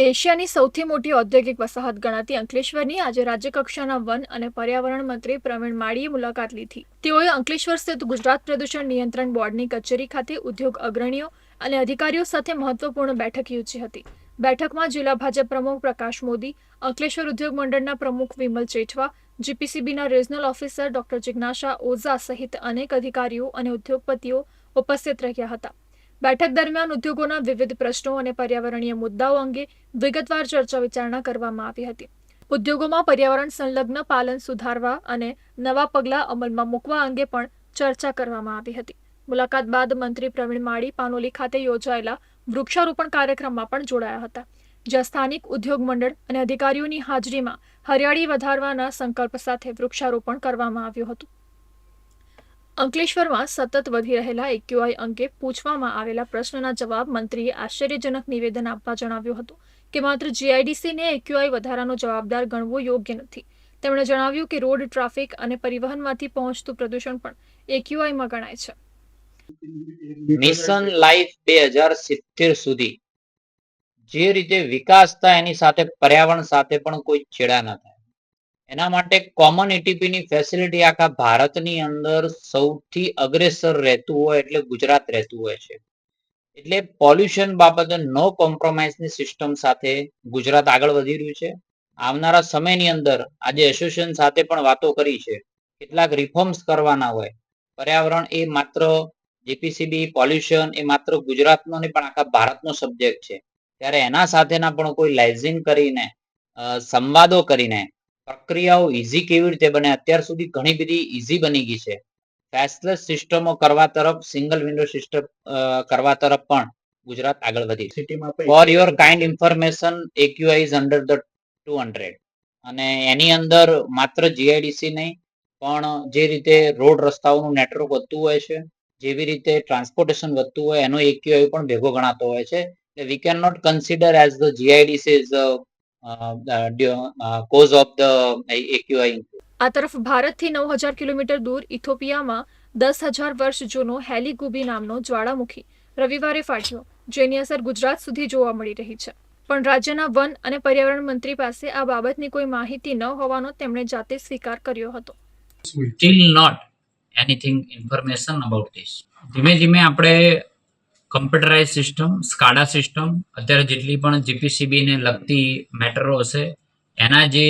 એશિયાની સૌથી મોટી ઔદ્યોગિક વસાહત ગણાતી અંકલેશ્વરની આજે રાજ્યકક્ષાના વન અને પર્યાવરણ મંત્રી પ્રવીણ માળીએ મુલાકાત લીધી. તેઓએ અંકલેશ્વર સ્થિત ગુજરાત પ્રદૂષણ નિયંત્રણ બોર્ડની કચેરી ખાતે ઉદ્યોગ અગ્રણીઓ અને અધિકારીઓ સાથે મહત્વપૂર્ણ બેઠક યોજી હતી. બેઠકમાં જિલ્લા ભાજપ પ્રમુખ પ્રકાશ મોદી, અંકલેશ્વર ઉદ્યોગ મંડળના પ્રમુખ વિમલ ચેઠવા, જીપીસીબીના રિજનલ ઓફિસર ડોક્ટર જિજ્ઞાસા ઓઝા સહિત અનેક અધિકારીઓ અને ઉદ્યોગપતિઓ ઉપસ્થિત રહ્યા હતા. બેઠક દરમિયાન ઉદ્યોગોના વિવિધ પ્રશ્નો અને પર્યાવરણીય મુદ્દાઓ અંગે વિગતવાર ચર્ચા વિચારણા કરવામાં આવી હતી. ઉદ્યોગોમાં પર્યાવરણ સંલગ્ન પાલન સુધારવા અને નવા પગલાં અમલમાં મૂકવા અંગે પણ ચર્ચા કરવામાં આવી હતી. મુલાકાત બાદ મંત્રી પ્રવીણ માળી પાનોલી ખાતે યોજાયેલા વૃક્ષારોપણ કાર્યક્રમમાં પણ જોડાયા હતા, જ્યાં સ્થાનિક ઉદ્યોગ મંડળ અને અધિકારીઓની હાજરીમાં હરિયાળી વધારવાના સંકલ્પ સાથે વૃક્ષારોપણ કરવામાં આવ્યું હતું. અંકલેશ્વરમાં સતત વધી રહેલા એક્યુઆઈ અંગે પૂછવામાં આવેલા પ્રશ્નના જવાબ મંત્રીએ આશ્ચર્યજનક નિવેદન આપવા જણાવ્યું હતું કે માત્ર જીઆઈડીસીને એક્યુઆઈ વધારાનો જવાબદાર ગણવો યોગ્ય નથી. તેમણે જણાવ્યું કે રોડ ટ્રાફિક અને પરિવહનમાંથી પહોંચતું પ્રદૂષણ પણ એક્યુઆઈમાં ગણાય છે. મિશન લાઈફ 2070 સુધી જે રીતે વિકાસ થાય એની સાથે પર્યાવરણ સાથે પણ કોઈ છેડા ન થાય, એના માટે કોમન એટીપીની ફેસિલિટી આખા ભારતની અંદર સૌથી અગ્રેસર રહેતું હોય એટલે ગુજરાત રહેતું હોય છે. એટલે પોલ્યુશન બાબતે નો કોમ્પ્રોમાઇઝની સિસ્ટમ સાથે ગુજરાત આગળ વધી રહ્યું છે. આવનારા સમયની અંદર આજે એસોસિએશન સાથે પણ વાતો કરી છે, કેટલાક રિફોર્મ્સ કરવાના હોય. પર્યાવરણ એ માત્ર જીપીસીબી પોલ્યુશન એ માત્ર ગુજરાતનો નહીં પણ આખા ભારતનો સબ્જેક્ટ છે. ત્યારે એના સાથેના પણ કોઈ લાઇઝિંગ કરીને સંવાદો કરીને પ્રક્રિયાઓ ઈઝી કેવી રીતે બને, અત્યાર સુધી ઘણી બધી ઈઝી બની ગઈ છે. ફેસલેસ સિસ્ટમો કરવા તરફ, સિંગલ વિન્ડો સિસ્ટમ કરવા તરફ પણ ગુજરાત આગળ વધી છે. For your kind information, AQI is under the 200 અને એની અંદર માત્ર જીઆઈડીસી નહીં પણ જે રીતે રોડ રસ્તાઓનું નેટવર્ક વધતું હોય છે, જેવી રીતે ટ્રાન્સપોર્ટેશન વધતું હોય એનો એક્યુઆઈ પણ ભેગો ગણાતો હોય છે. We can not consider as the GIDC is cause of the AQI. આ તરફ ભારતથી 9000 કિલોમીટર દૂર ઇથોપિયામાં 10,000 વર્ષ જૂનો હેલિગુબી નામનો જ્વાળામુખી રવિવારે ફાટ્યો, જેની અસર ગુજરાત સુધી જોવા મળી રહી છે. પણ રાજ્યના વન અને પર્યાવરણ મંત્રી પાસે આ બાબતની કોઈ માહિતી ન હોવાનો તેમણે જાતે સ્વીકાર કર્યો હતો. Still not anything information about this. ધીમે ધીમે આપણે કમ્પ્યુટરાઇઝ સિસ્ટમ, સ્કાડા સિસ્ટમ, અત્યારે જેટલી પણ જીપીસીબી ને લગતી મેટરો હશે એના જે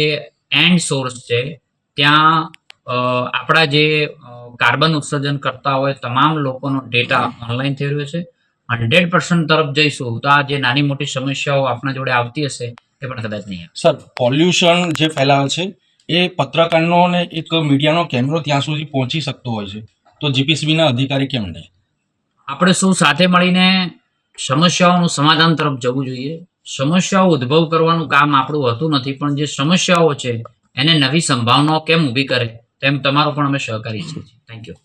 એન્ડ સોર્સ છે ત્યાં આપણા જે કાર્બન ઉત્સર્જન કરતા હોય તમામ લોકોનો ડેટા ઓનલાઈન થઈ રહ્યો છે. 100% તરફ જઈશું તો આ જે નાની મોટી સમસ્યાઓ આપણા જોડે આવતી હશે એ પણ કદાચ નહીં આવે. સર, પોલ્યુશન જે ફેલાવે છે એ પત્રકારનો ને એક મીડિયાનો કેમેરો ત્યાં સુધી પહોંચી શકતો હોય છે, તો જીપીસીબીના અધિકારી કેમ નહીં? આપણે શું સાથે મળીને સમસ્યાઓનું સમાધાન તરફ જવું જોઈએ. સમસ્યાઓ ઉદ્ભવ કરવાનું કામ આપણું હોતું નથી, પણ જે સમસ્યાઓ છે એને નવી સંભાવનાઓ કેમ ઊભી કરે તેમ તમારો પણ અમે સહકારી છીએ. Thank you.